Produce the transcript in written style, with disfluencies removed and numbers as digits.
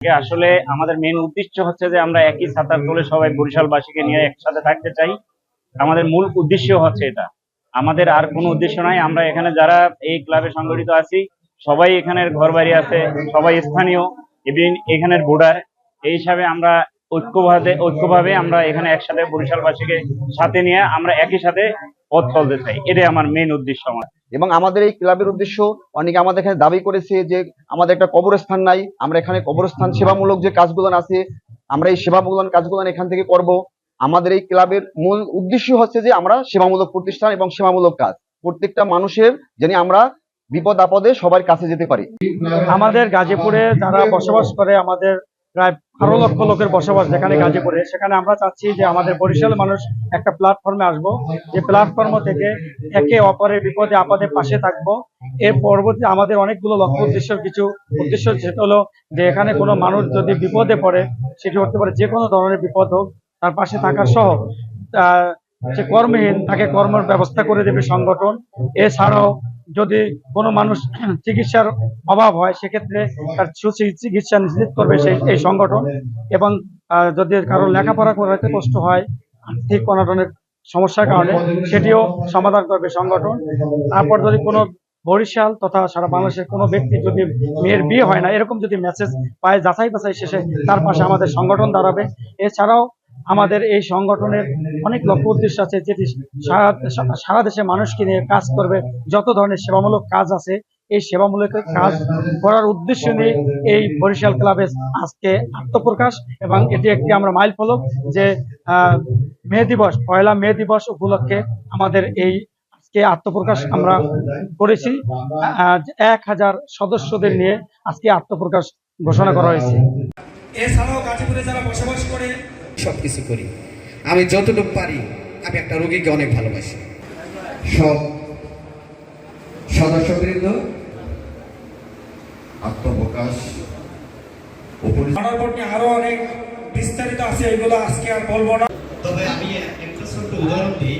আসলে আমাদের মেইন উদ্দেশ্য হচ্ছে যে আমরা একই ছাতার তলে সবাই বরিশালবাসীকে নিয়ে একসাথে থাকতে চাই। আমাদের মূল উদ্দেশ্য হচ্ছে এটা। আমাদের আর কোনো উদ্দেশ্য নাই। আমরা এখানে যারা এই ক্লাবে সংগঠিত আছি সবাই এখানের ঘরবাড়ি আছে, সবাই স্থানীয়, এবং এখানের ভোটার। এই হিসাবে আমরা ঐক্যভাবে আমরা এখানে একসাথে বরিশালবাসীকে সাথে নিয়ে আমরা একই সাথে পথ চলতে চাই। এটাই আমার মেইন উদ্দেশ্য। আমার এবং আমাদের এই ক্লাবের উদ্দেশ্য, অনেকে আমাদের এখানে দাবি করেছে যে আমাদের একটা কবরস্থান নাই, আমরা এখানে কবরস্থান সেবামূলক যে কাজগুলো আছে আমরা এই সেবামূলক কাজগুলো এখান থেকে করব। আমাদের এই ক্লাবের মূল উদ্দেশ্য হচ্ছে যে আমরা সেবামূলক প্রতিষ্ঠান এবং সেবামূলক কাজ প্রত্যেকটা মানুষের যেন আমরা বিপদ আপদে সবার কাছে যেতে পারি। আমাদের গাজীপুরে যারা বসবাস করে, আমাদের প্রায় 12 লক্ষ লোকের বসবাস যেখানে গাজীপুরে, সেখানে আমরা চাচ্ছি যে আমাদের বরিশাল মানুষ একটা প্ল্যাটফর্মে আসবো, যে প্ল্যাটফর্ম থেকে একে অপরের বিপদে আপদে পাশে থাকবো। এর পরবর্তী আমাদের অনেকগুলো লক্ষ্য কিছু উদ্দেশ্য, সেটা হলো যে এখানে কোনো মানুষ যদি বিপদে পড়ে, সেটি হতে পারে যে কোনো ধরনের বিপদ হোক, তার পাশে থাকা সহ যে কর্মহীন তাকে কর্মের ব্যবস্থা করে দেবে সংগঠন। এছাড়াও যদি কোনো মানুষ চিকিৎসার অভাব হয় সেক্ষেত্রে তার চিকিৎসা নিশ্চিত করবে এই সংগঠন। এবং যদি কারো লেখাপড়া করাতে কষ্ট হয় আর্থিক কোনো ধরনের সমস্যার কারণে, সেটিও সমাধান করবে সংগঠন। তারপর যদি কোনো বরিশাল তথা সারা বাংলাদেশের কোনো ব্যক্তি যদি মেয়ের বিয়ে হয় না, এরকম যদি মেসেজ পায়, যাচাই বাছাই শেষে তার পাশে আমাদের সংগঠন দাঁড়াবে। এছাড়াও আমাদের এই সংগঠনের অনেক লক্ষ্য উদ্দেশ্য আছে, যেটি সারা দেশে মানুষকে নিয়ে কাজ করবে। যত ধরনের সেবামূলক কাজ আছে, এই সেবামূলক কাজ করার উদ্দেশ্য নিয়ে এই বরিশাল ক্লাবে আজকে আত্মপ্রকাশ। এবং এটি একটি আমরা মাইল ফলক যে মে দিবস, 1 মে দিবস উপলক্ষে আমাদের এই আজকে আত্মপ্রকাশ আমরা করেছি। 1000 সদস্যদের নিয়ে আজকে আত্মপ্রকাশ ঘোষণা করা হয়েছে। এছাড়াও গাজীপুরে যারা বসবাস করে সবকিছু করি, আমি যতটুকু পারি। আমি একটা রোগীকে অনেক ভালোবাসি। সব সদস্যবৃন্দ আত্মপ্রকাশ আরো অনেক বিস্তারিত আছে, এগুলো আজকে আর বলবো না। তবে আমি একটা ছোট্ট উদাহরণ দিই।